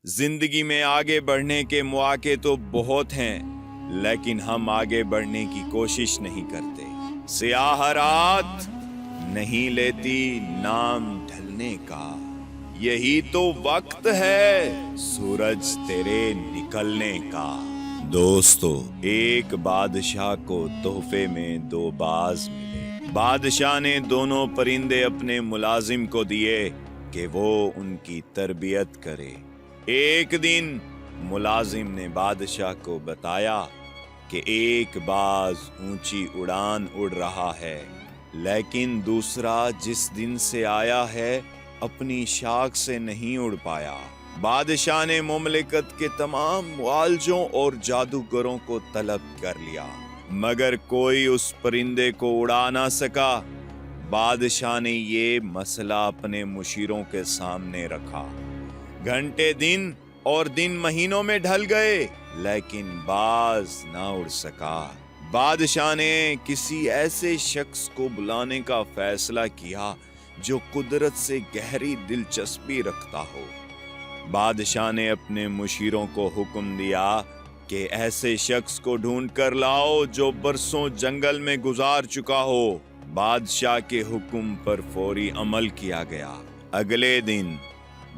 زندگی میں آگے بڑھنے کے مواقع تو بہت ہیں، لیکن ہم آگے بڑھنے کی کوشش نہیں کرتے۔ سیاہ رات نہیں لیتی نام ڈھلنے کا، یہی تو وقت ہے سورج تیرے نکلنے کا۔ دوستو، ایک بادشاہ کو تحفے میں 2 باز ملے۔ بادشاہ نے دونوں پرندے اپنے ملازم کو دیے کہ وہ ان کی تربیت کرے۔ ایک دن ملازم نے بادشاہ کو بتایا کہ ایک باز اونچی اڑان اڑ رہا ہے، لیکن دوسرا جس دن سے آیا ہے اپنی شاخ سے نہیں اڑ پایا۔ بادشاہ نے مملکت کے تمام معالجوں اور جادوگروں کو طلب کر لیا، مگر کوئی اس پرندے کو اڑا نہ سکا۔ بادشاہ نے یہ مسئلہ اپنے مشیروں کے سامنے رکھا۔ گھنٹے دن اور دن مہینوں میں ڈھل گئے، لیکن باز نہ اڑ سکا۔ بادشاہ نے کسی ایسے شخص کو بلانے کا فیصلہ کیا جو قدرت سے گہری دلچسپی رکھتا ہو۔ بادشاہ نے اپنے مشیروں کو حکم دیا کہ ایسے شخص کو ڈھونڈ کر لاؤ جو برسوں جنگل میں گزار چکا ہو۔ بادشاہ کے حکم پر فوری عمل کیا گیا۔ اگلے دن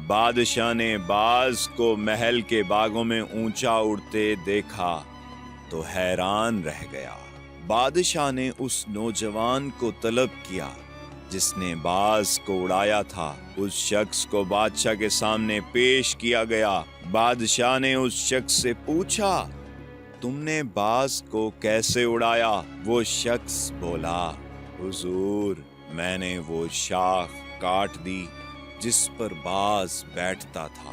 بادشاہ نے باز کو محل کے باغوں میں اونچا اڑتے دیکھا تو حیران رہ گیا۔ بادشاہ نے اس نوجوان کو طلب کیا جس نے باز کو اڑایا تھا۔ اس شخص کو بادشاہ کے سامنے پیش کیا گیا۔ بادشاہ نے اس شخص سے پوچھا، تم نے باز کو کیسے اڑایا؟ وہ شخص بولا، حضور، میں نے وہ شاخ کاٹ دی جس پر باز بیٹھتا تھا۔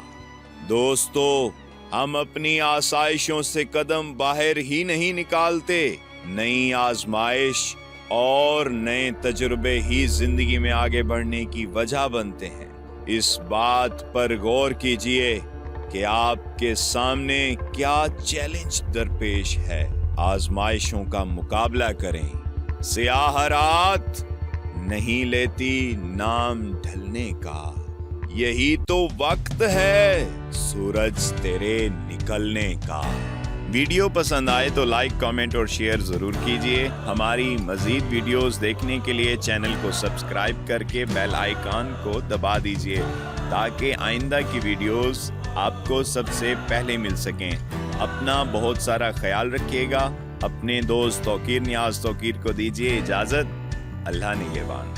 دوستو، ہم اپنی آسائشوں سے قدم باہر ہی نہیں نکالتے۔ نئی آزمائش اور نئے تجربے ہی زندگی میں آگے بڑھنے کی وجہ بنتے ہیں۔ اس بات پر غور کیجئے کہ آپ کے سامنے کیا چیلنج درپیش ہے۔ آزمائشوں کا مقابلہ کریں۔ سیاہ رات نہیں لیتی نام ڈھلنے کا، یہی تو وقت ہے سورج تیرے نکلنے کا۔ ویڈیو پسند آئے تو لائک، کامنٹ اور شیئر ضرور کیجئے۔ ہماری مزید ویڈیوز دیکھنے کے لیے چینل کو سبسکرائب کر کے بیل آئیکن کو دبا دیجئے تاکہ آئندہ کی ویڈیوز آپ کو سب سے پہلے مل سکیں۔ اپنا بہت سارا خیال رکھیے گا۔ اپنے دوست توقیر نیاز توقیر کو دیجئے اجازت۔ اللہ نگہبان۔